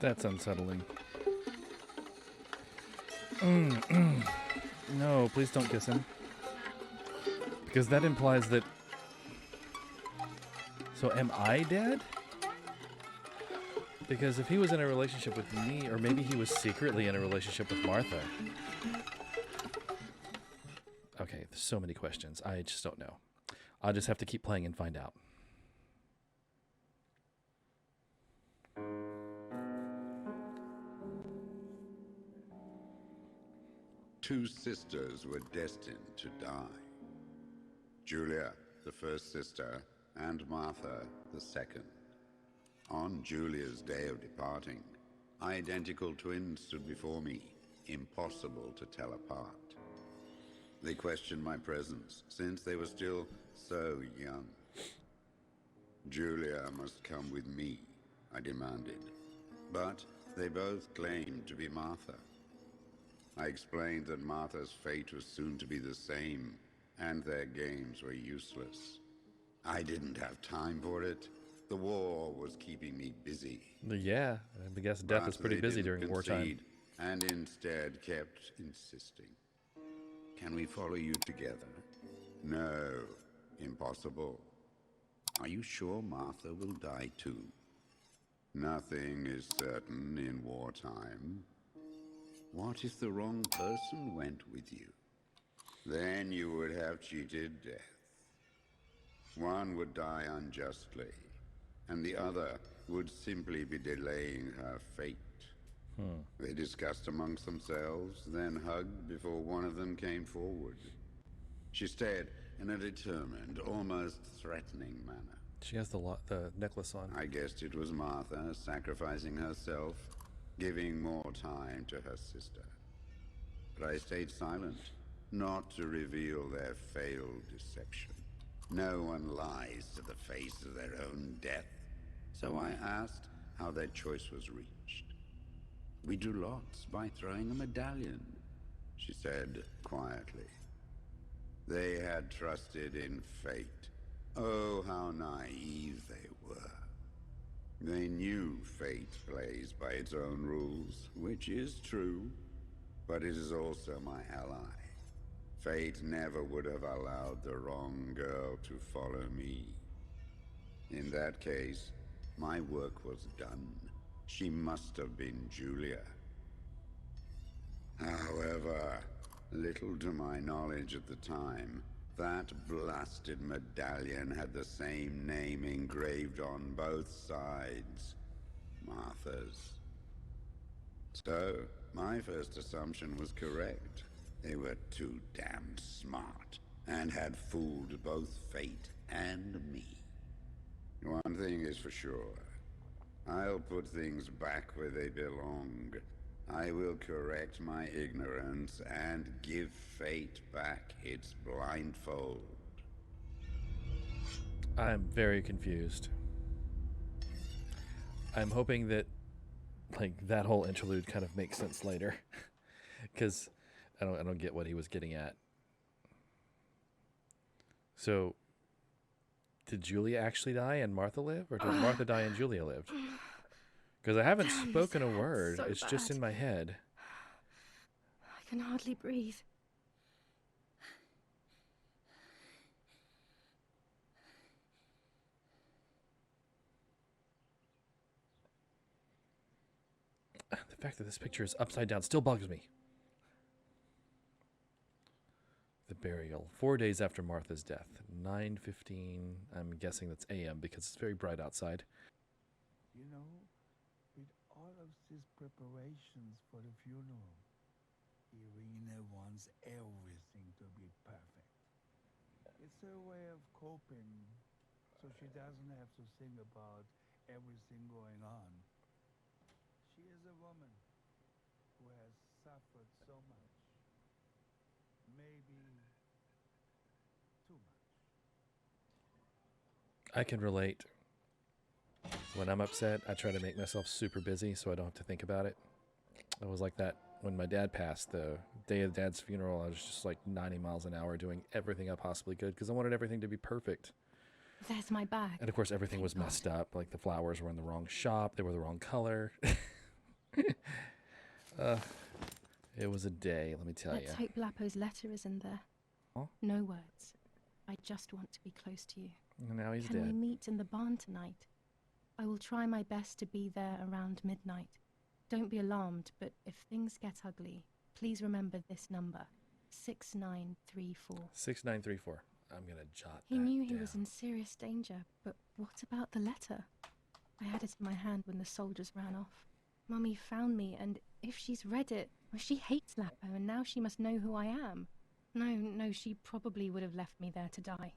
That's unsettling. No, please don't kiss him. Because that implies that... So am I dead? Because if he was in a relationship with me, or maybe he was secretly in a relationship with Martha. Okay, there's so many questions. I just don't know. I'll just have to keep playing and find out. Two sisters were destined to die. Julia, the first sister, and Martha, the second. On Julia's day of departing, identical twins stood before me, impossible to tell apart. They questioned my presence, since they were still so young. Julia must come with me, I demanded. But they both claimed to be Martha. I explained that Martha's fate was soon to be the same, and their games were useless. I didn't have time for it. The war was keeping me busy. Yeah, I guess death is pretty busy during wartime. And instead kept insisting. Can we follow you together? No, impossible. Are you sure Martha will die too? Nothing is certain in wartime. What if the wrong person went with you? Then you would have cheated death. One would die unjustly, and the other would simply be delaying her fate. They discussed amongst themselves, then hugged before one of them came forward. She stared in a determined, almost threatening manner. She has the necklace on. I guessed it was Martha sacrificing herself, giving more time to her sister. But I stayed silent, not to reveal their failed deception. No one lies to the face of their own death. So I asked how their choice was reached. We drew lots by throwing a medallion, she said quietly. They had trusted in fate. Oh, how naive they were. They knew fate plays by its own rules, which is true, but it is also my ally. Fate never would have allowed the wrong girl to follow me. In that case, my work was done. She must have been Julia. However, little to my knowledge at the time, that blasted medallion had the same name engraved on both sides. Martha's. So, my first assumption was correct. They were too damn smart, and had fooled both fate and me. One thing is for sure. I'll put things back where they belong. I will correct my ignorance and give fate back its blindfold. I'm very confused. I'm hoping that, like, that whole interlude kind of makes sense later, because I don't get what he was getting at. So, did Julia actually die and Martha live, or did Martha die and Julia lived? Because I haven't spoken a word. So it's just in my head. I can hardly breathe. The fact that this picture is upside down still bugs me. The burial. 4 days after Martha's death. 9:15. I'm guessing that's a.m. because it's very bright outside. You know, with all of these preparations for the funeral, Irina wants everything to be perfect. It's her way of coping, so she doesn't have to think about everything going on. She is a woman who has suffered so much. Maybe too much. I can relate. When I'm upset, I try to make myself super busy so I don't have to think about it. I was like that when my dad passed. The day of Dad's funeral, I was just like 90 miles an hour doing everything I possibly could because I wanted everything to be perfect. There's my bag. And of course, everything was messed up. Like the flowers were in the wrong shop. They were the wrong color. Uh, it was a day, let me tell you. Let's hope Lapo's letter is in there. Huh? No words. I just want to be close to you. And now he's Can we dead. meet in the barn tonight? I will try my best to be there around midnight. Don't be alarmed, but if things get ugly, please remember this number, 6934. 6934. I'm gonna jot He that knew he down. was in serious danger, but what about the letter? I had it in my hand when the soldiers ran off. Mummy found me, and if she's read it, well, she hates Lapo, and now she must know who I am. No, she probably would have left me there to die.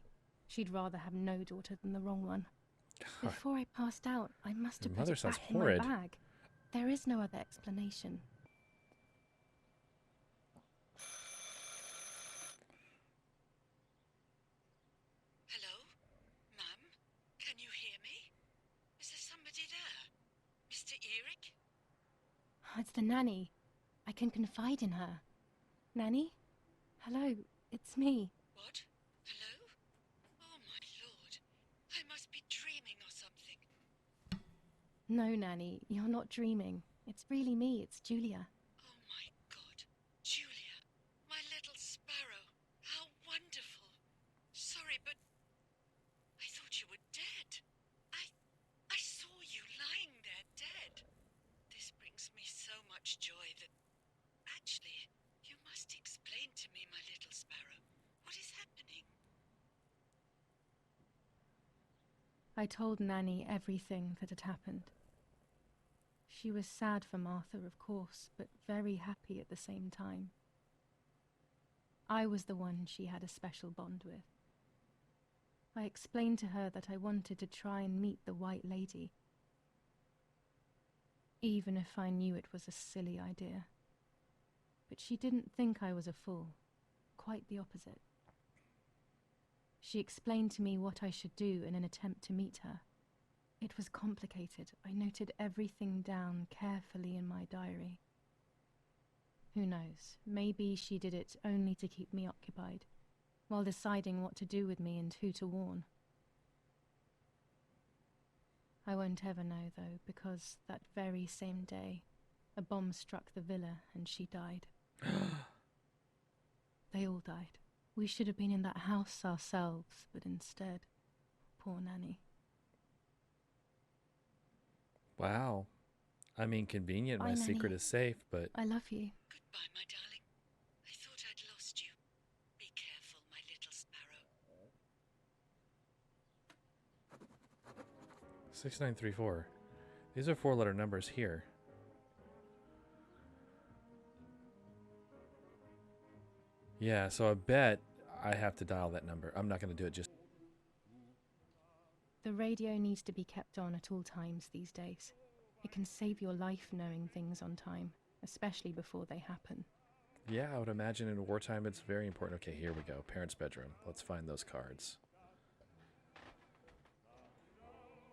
She'd rather have no daughter than the wrong one. God, Before I passed out, I must your have mother put it sounds back horrid. in my bag. There is no other explanation. Hello? Mum? Can you hear me? Is there somebody there? Mr. Eric? It's the nanny. I can confide in her. Nanny? Hello, it's me. What? Hello? Oh my lord. I must be dreaming or something. No, Nanny, you're not dreaming. It's really me, it's Julia. Oh my god. Julia. My little sparrow. How wonderful. Sorry, but I thought you were dead. I saw you lying there dead. This brings me so much joy that... Actually, you must explain to me, my little sparrow. What is happening? I told Nanny everything that had happened. She was sad for Martha, of course, but very happy at the same time. I was the one she had a special bond with. I explained to her that I wanted to try and meet the White Lady, even if I knew it was a silly idea. But she didn't think I was a fool. Quite the opposite. She explained to me what I should do in an attempt to meet her. It was complicated. I noted everything down carefully in my diary. Who knows? Maybe she did it only to keep me occupied, while deciding what to do with me and who to warn. I won't ever know, though, because that very same day, a bomb struck the villa and she died. They all died. We should have been in that house ourselves, but instead, poor Nanny. Wow. I mean, convenient. Bye, My secret Nanny. is safe, but I love you. Goodbye, my darling. I thought I'd lost you. Be careful, my little sparrow. 6934. These are 4-letter numbers here. Yeah, so I bet I have to dial that number. I'm not going to do it just... The radio needs to be kept on at all times these days. It can save your life knowing things on time, especially before they happen. Yeah, I would imagine in wartime it's very important. Okay, here we go. Parents' bedroom. Let's find those cards.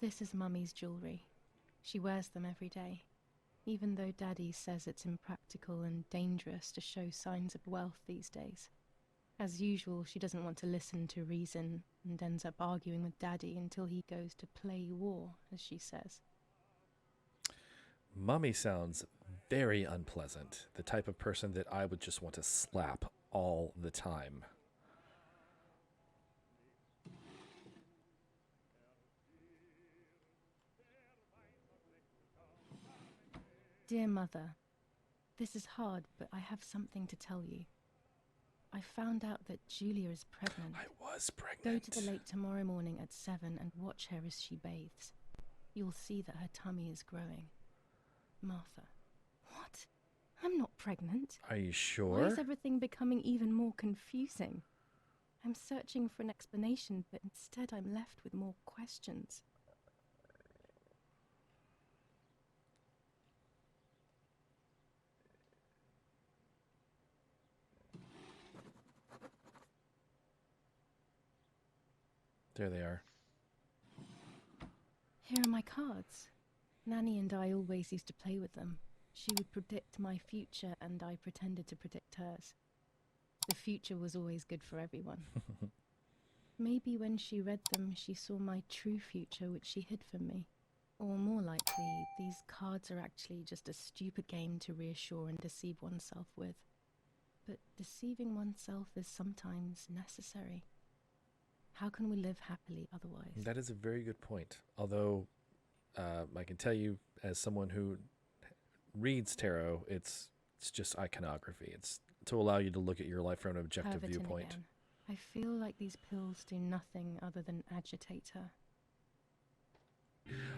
This is Mummy's jewellery. She wears them every day, even though Daddy says it's impractical and dangerous to show signs of wealth these days. As usual, she doesn't want to listen to reason and ends up arguing with Daddy until he goes to play war, as she says. Mummy sounds very unpleasant. The type of person that I would just want to slap all the time. Dear Mother, this is hard, but I have something to tell you. I found out that Julia is pregnant. I was Go pregnant. to the lake tomorrow morning at 7 and watch her as she bathes. You'll see that her tummy is growing. Martha. What? I'm not pregnant. Are you Why sure? is everything becoming even more confusing? I'm searching for an explanation, but instead I'm left with more questions. There they are. Here are my cards. Nanny and I always used to play with them. She would predict my future and I pretended to predict hers. The future was always good for everyone. Maybe when she read them, she saw my true future, which she hid from me. Or more likely, these cards are actually just a stupid game to reassure and deceive oneself with. But deceiving oneself is sometimes necessary. How can we live happily otherwise? That is a very good point. Although, I can tell you, as someone who reads tarot, it's just iconography. It's to allow you to look at your life from an objective Pervertin viewpoint. again. I feel like these pills do nothing other than agitate her.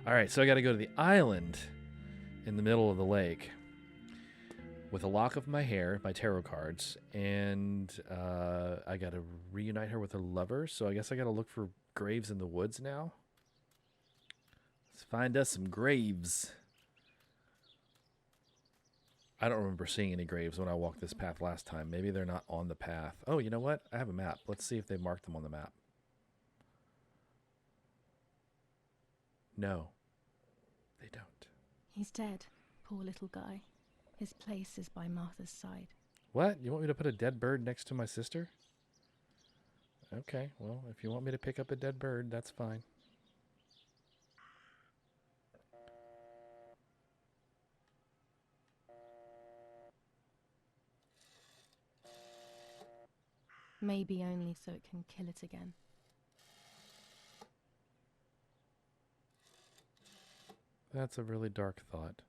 All right, so I got to go to the island in the middle of the lake with a lock of my hair, my tarot cards, and I got to reunite her with her lover. So I guess I got to look for graves in the woods now. Let's find us some graves. I don't remember seeing any graves when I walked this path last time. Maybe they're not on the path. Oh, you know what? I have a map. Let's see if they marked them on the map. No, they don't. He's dead, poor little guy. His place is by Martha's side. What? You want me to put a dead bird next to my sister? Okay, well, if you want me to pick up a dead bird, that's fine. Maybe only so it can kill it again. That's a really dark thought.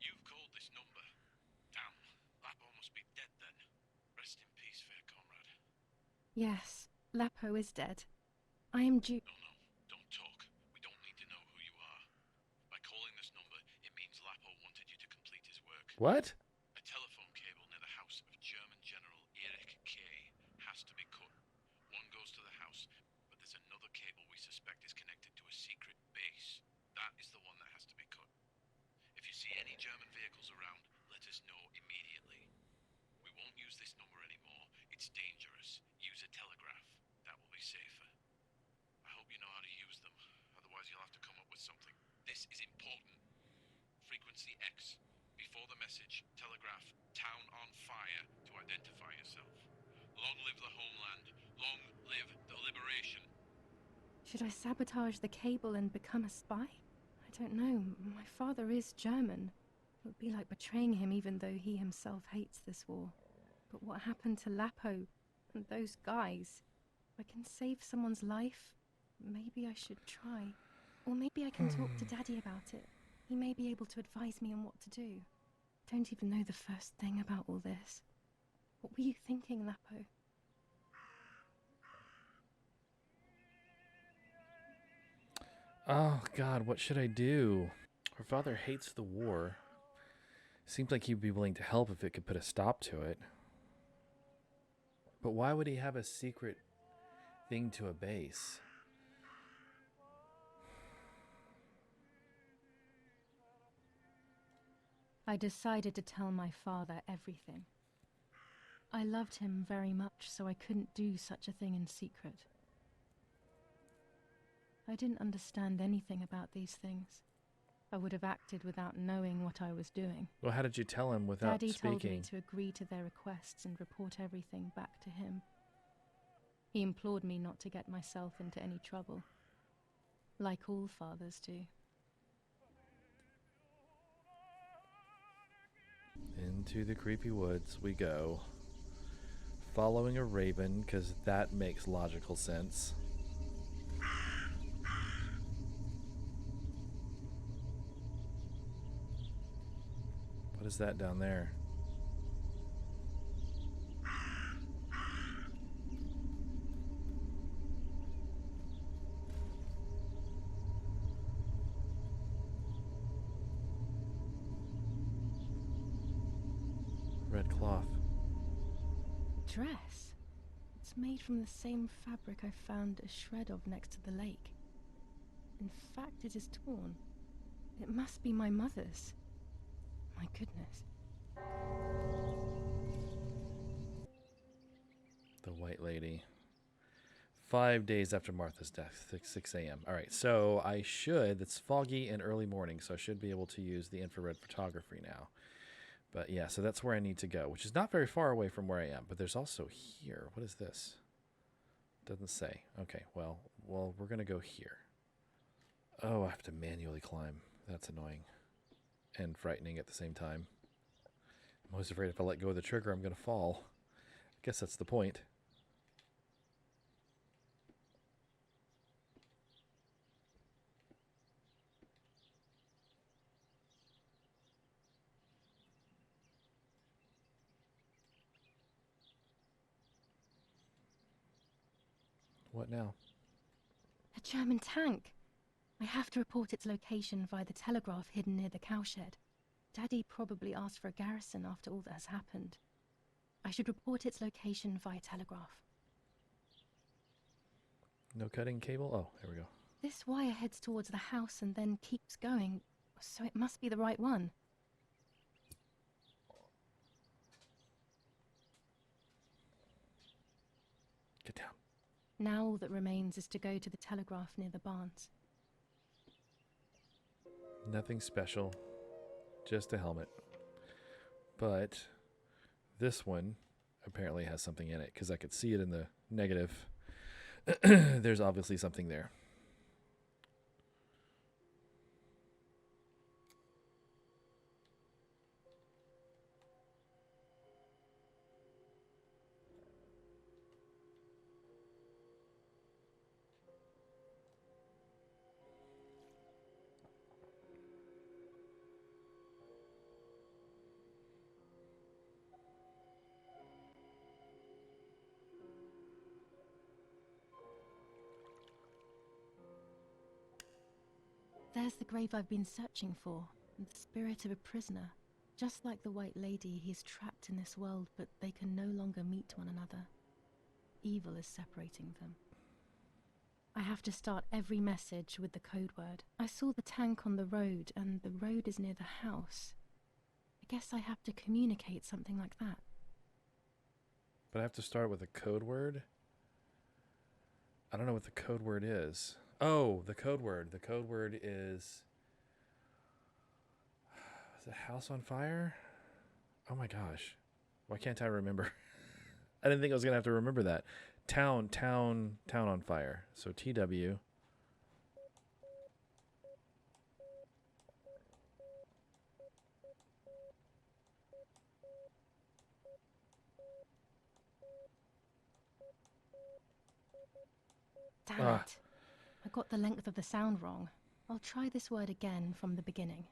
You've called this number. Damn, Lapo must be dead then. Rest in peace, fair comrade. Yes, Lapo is dead. I am due. No, don't talk. We don't need to know who you are. By calling this number, it means Lapo wanted you to complete his work. What? A telephone cable near the house of German General Erich K. has to be cut. One goes to the house, but there's another cable we suspect is connected to a secret base. That is the one that has to be cut. If you see any German vehicles around, let us know immediately. We won't use this number anymore. It's dangerous. Use a telegraph. That will be safer. I hope you know how to use them. Otherwise, you'll have to come up with something. This is important. Frequency X. Before the message, telegraph town on fire to identify yourself. Long live the homeland. Long live the liberation. Should I sabotage the cable and become a spy? I don't know. My father is German. It would be like betraying him even though he himself hates this war. But what happened to Lapo and those guys? If I can save someone's life, maybe I should try. Or maybe I can talk to Daddy about it. He may be able to advise me on what to do. Don't even know the first thing about all this. What were you thinking, Lapo? Oh, God, what should I do? Her father hates the war. Seems like he'd be willing to help if it could put a stop to it. But why would he have a secret thing to a base? I decided to tell my father everything. I loved him very much, so I couldn't do such a thing in secret. I didn't understand anything about these things. I would have acted without knowing what I was doing. Well, how did you tell him without Daddy told me speaking? to agree to their requests and report everything back to him. He implored me not to get myself into any trouble, like all fathers do. Into the creepy woods we go. Following a raven, because that makes logical sense. What is that down there? Red cloth. Dress? It's made from the same fabric I found a shred of next to the lake. In fact, it is torn. It must be my mother's. My goodness. The White Lady. 5 days after Martha's death, 6 a.m. All right, so I should, it's foggy and early morning, so I should be able to use the infrared photography now. But yeah, so that's where I need to go, which is not very far away from where I am. But there's also here. What is this? Doesn't say. Okay, well, we're going to go here. Oh, I have to manually climb. That's annoying and frightening at the same time. I'm always afraid if I let go of the trigger, I'm going to fall. I guess that's the point. What now? A German tank! I have to report its location via the telegraph hidden near the cowshed. Daddy probably asked for a garrison after all that has happened. I should report its location via telegraph. No cutting cable? Oh, there we go. This wire heads towards the house and then keeps going, so it must be the right one. Get down. Now all that remains is to go to the telegraph near the barns. Nothing special. Just a helmet. But this one apparently has something in it because I could see it in the negative. There's obviously something there. There's the grave I've been searching for, and the spirit of a prisoner. Just like the White Lady, he is trapped in this world, but they can no longer meet one another. Evil is separating them. I have to start every message with the code word. I saw the tank on the road, and the road is near the house. I guess I have to communicate something like that. But I have to start with a code word? I don't know what the code word is. Oh, the code word. The code word is it house on fire? Oh my gosh. Why can't I remember? I didn't think I was going to have to remember that. Town on fire. So TW. Damn it. I got the length of the sound wrong. I'll try this word again from the beginning.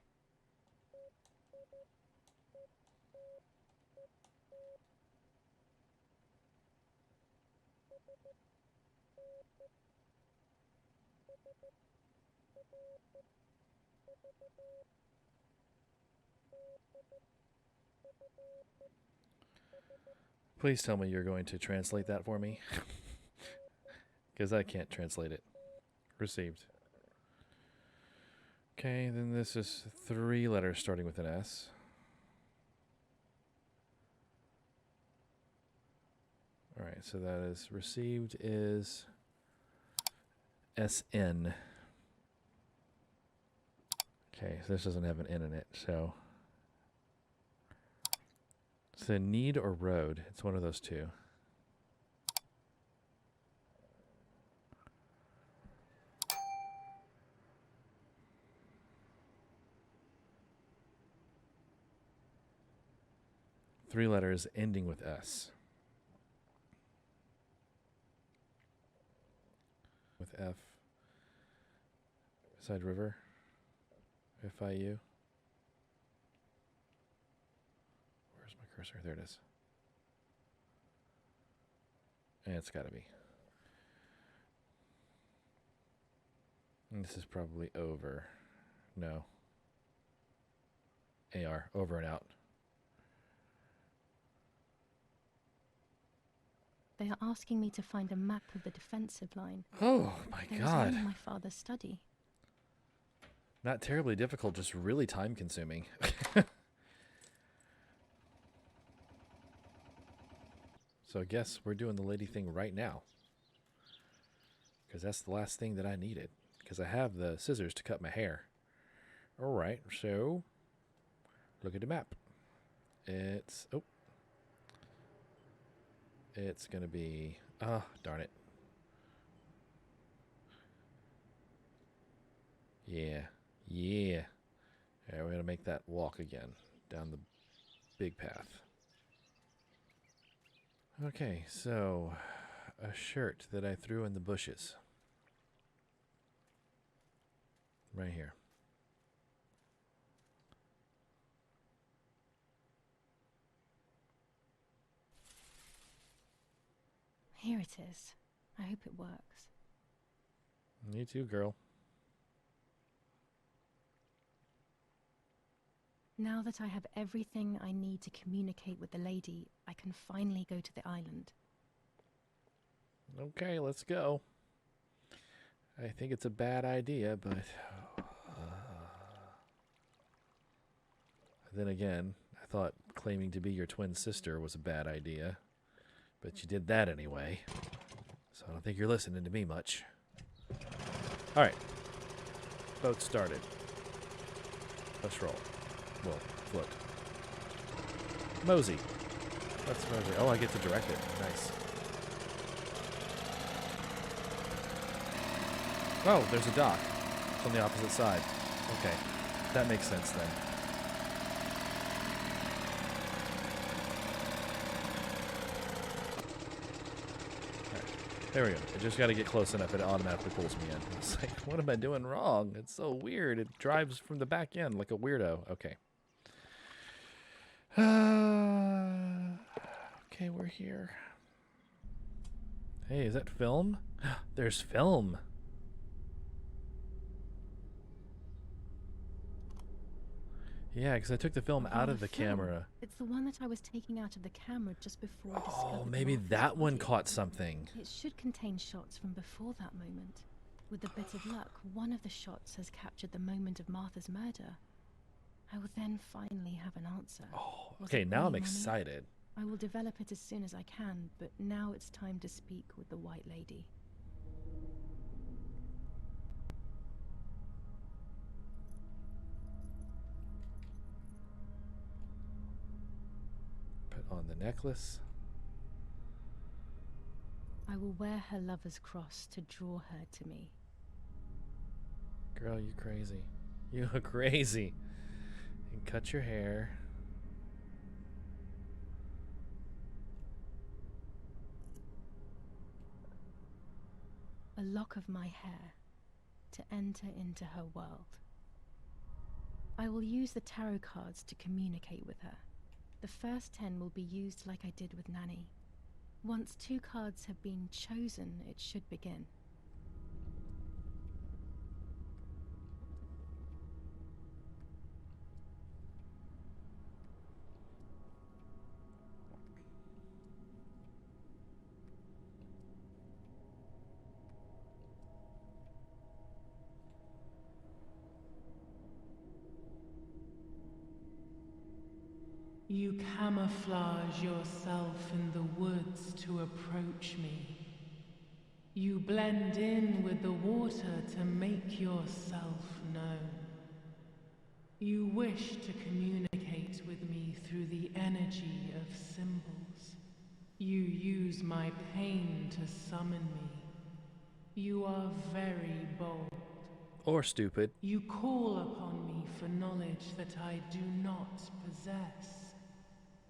Please tell me you're going to translate that for me. Because I can't translate it. Received. Okay, then this is 3 letters starting with an S. Alright, so that is received is SN. Okay, so this doesn't have an N in it, so it's a need or road. It's one of those two. Three letters ending with S. With F. Beside river. FIU. Where's my cursor? There it is. And it's got to be. And this is probably over. No. AR. Over and out. They are asking me to find a map of the defensive line. Oh my It was god. all in my father's study. Not terribly difficult, just really time consuming. So I guess we're doing the lady thing right now. Because that's the last thing that I needed. Because I have the scissors to cut my hair. Alright, so look at the map. It's... Oh. It's going to be... Oh, darn it. Yeah. Yeah. All right, we're going to make that walk again down the big path. Okay, so a shirt that I threw in the bushes. Right here. Here it is. I hope it works. Me too, girl. Now that I have everything I need to communicate with the lady, I can finally go to the island. Okay, let's go. I think it's a bad idea, but... then again, I thought claiming to be your twin sister was a bad idea. But you did that anyway. So I don't think you're listening to me much. Alright. Boat started. Let's roll. Well, float. Mosey. That's Mosey. Oh, I get to direct it. Nice. Oh, there's a dock. It's on the opposite side. Okay. That makes sense then. There we go. I just got to get close enough, it automatically pulls me in. It's like, what am I doing wrong? It's so weird. It drives from the back end like a weirdo. Okay. Okay, we're here. Hey, is that film? There's film. Yeah, because I took the film out of the camera. It's the one that I was taking out of the camera just before I discovered. Oh, maybe Martha's that one body. caught something. It should contain shots from before that moment. With a bit of luck, one of the shots has captured the moment of Martha's murder. I will then finally have an answer. Oh, Was okay, it now really I'm money? excited. I will develop it as soon as I can, but now it's time to speak with the White Lady. Put on the necklace. I will wear her lover's cross to draw her to me. Girl, you crazy. You are crazy. And cut your hair. A lock of my hair to enter into her world. I will use the tarot cards to communicate with her. The first 10 will be used like I did with Nanny. Once 2 cards have been chosen, it should begin. You camouflage yourself in the woods to approach me. You blend in with the water to make yourself known. You wish to communicate with me through the energy of symbols. You use my pain to summon me. You are very bold. Or stupid. You call upon me for knowledge that I do not possess.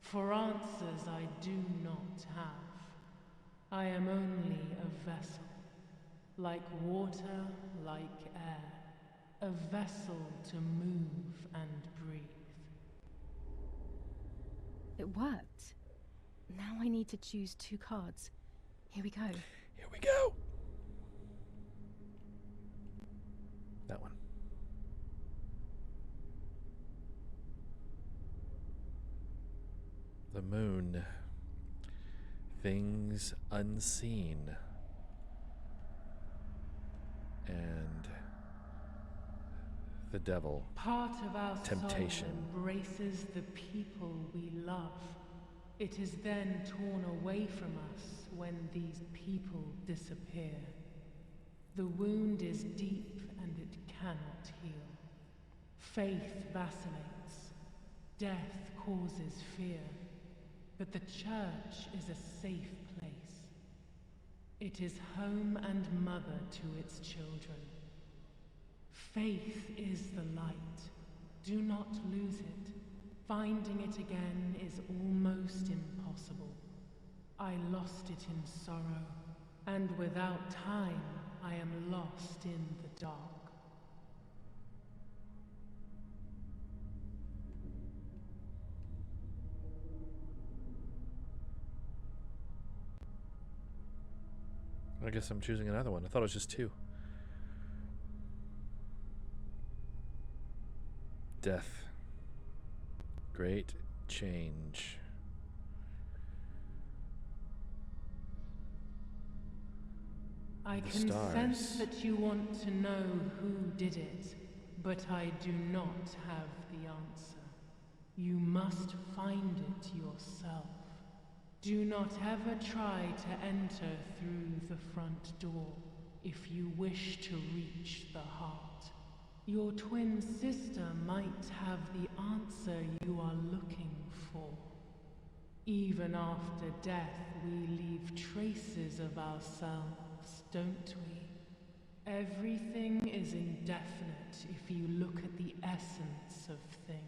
For answers I do not have. I am only a vessel, like water, like air, a vessel to move and breathe. It worked. Now I need to choose 2 cards. Here we go. Here we go. That one. The moon. Things unseen. And the devil. Part of our Temptation. soul embraces the people we love. It is then torn away from us when these people disappear. The wound is deep and it cannot heal. Faith vacillates. Death causes fear, but the church is a safe place. It is home and mother to its children. Faith is the light. Do not lose it. Finding it again is almost impossible. I lost it in sorrow, and without time, I am lost in the dark. I guess I'm choosing another one. I thought it was just 2. Death. Great change. I The can stars. sense that you want to know who did it, but I do not have the answer. You must find it yourself. Do not ever try to enter through the front door if you wish to reach the heart. Your twin sister might have the answer you are looking for. Even after death, we leave traces of ourselves, don't we? Everything is indefinite if you look at the essence of things.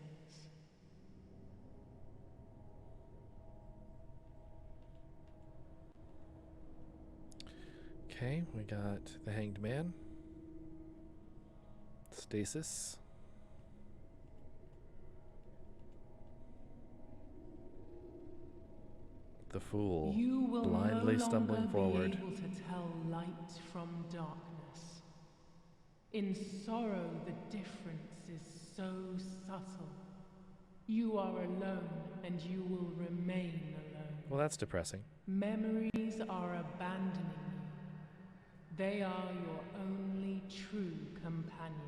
Okay, we got the Hanged Man. Stasis. The Fool. You will Blindly no stumbling longer forward. be able to tell light from darkness. In sorrow, the difference is so subtle. You are alone, and you will remain alone. Well, that's depressing. Memories are abandoning you. They are your only true companions.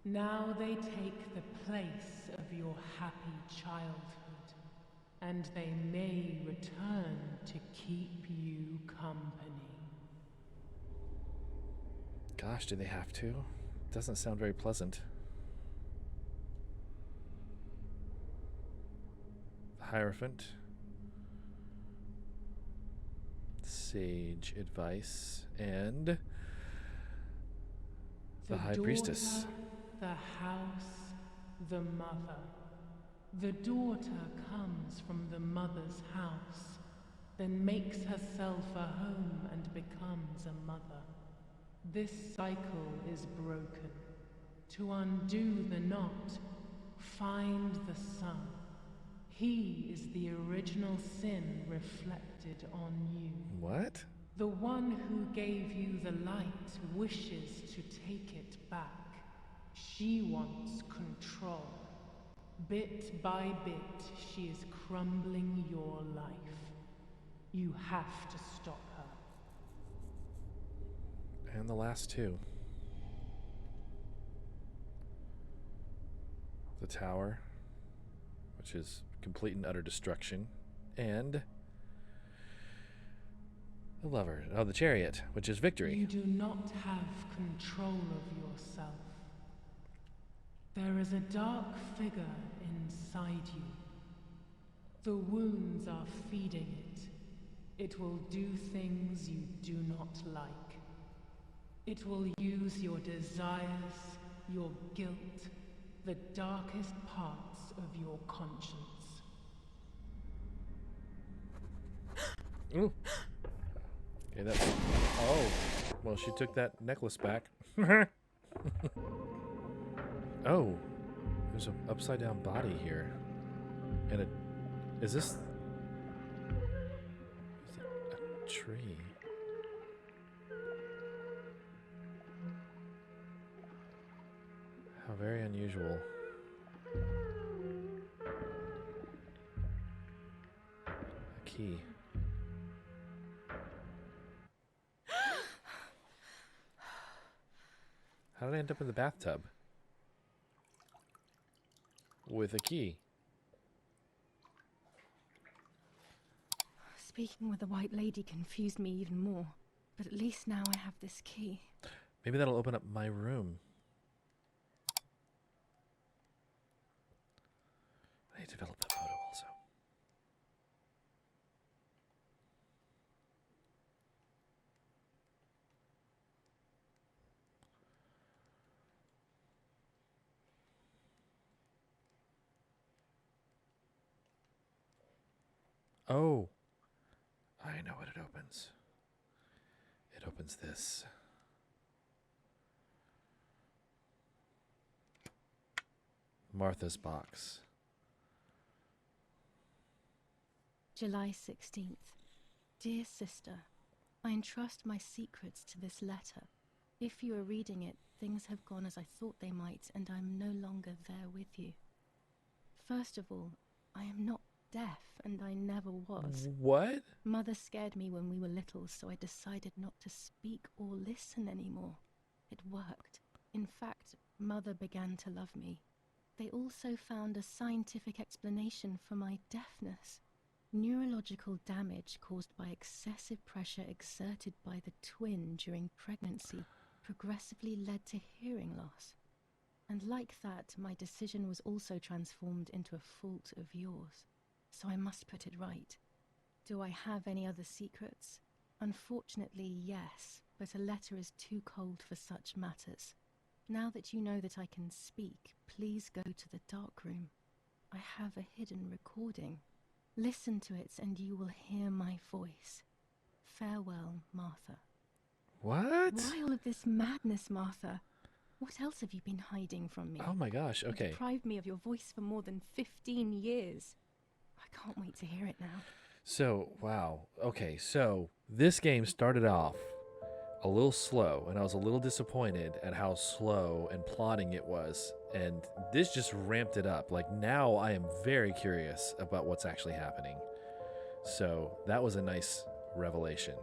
Now they take the place of your happy childhood, and they may return to keep you company. Gosh, do they have to? Doesn't sound very pleasant. The Hierophant. Sage advice. And the High Priestess. Daughter, the house, the mother. The daughter comes from the mother's house, then makes herself a home and becomes a mother. This cycle is broken. To undo the knot, find the sun. He is the original sin reflected on you. What? The one who gave you the light wishes to take it back. She wants control. Bit by bit, she is crumbling your life. You have to stop her. And the last 2. The Tower, which is complete and utter destruction. And the Lover. Oh, the Chariot, which is victory. You do not have control of yourself. There is a dark figure inside you. The wounds are feeding it. It will do things you do not like. It will use your desires, your guilt, the darkest parts of your conscience. Ooh. Okay, that's... Oh. Well, she took that necklace back. Oh. There's an upside down body here. And it... Is this... Is it a tree? How very unusual. A key. How did I end up in the bathtub? With a key. Speaking with the White Lady confused me even more, but at least now I have this key. Maybe that'll open up my room. Oh, I know what it opens. It opens this. Martha's box. July 16th. Dear sister, I entrust my secrets to this letter. If you are reading it, things have gone as I thought they might, and I am no longer there with you. First of all, I am not deaf, and I never was. What? Mother scared me when we were little, so I decided not to speak or listen anymore. It worked. In fact, Mother began to love me. They also found a scientific explanation for my deafness. Neurological damage caused by excessive pressure exerted by the twin during pregnancy progressively led to hearing loss. And like that, my decision was also transformed into a fault of yours. So I must put it right. Do I have any other secrets? Unfortunately, yes, but a letter is too cold for such matters. Now that you know that I can speak, please go to the dark room. I have a hidden recording. Listen to it and you will hear my voice. Farewell, Martha. What? Why all of this madness, Martha? What else have you been hiding from me? Oh my gosh, You okay. deprived me of your voice for more than 15 years. I can't wait to hear it now. So, wow. Okay, so this game started off a little slow, and I was a little disappointed at how slow and plodding it was. And this just ramped it up. Like, now I am very curious about what's actually happening. So, that was a nice revelation.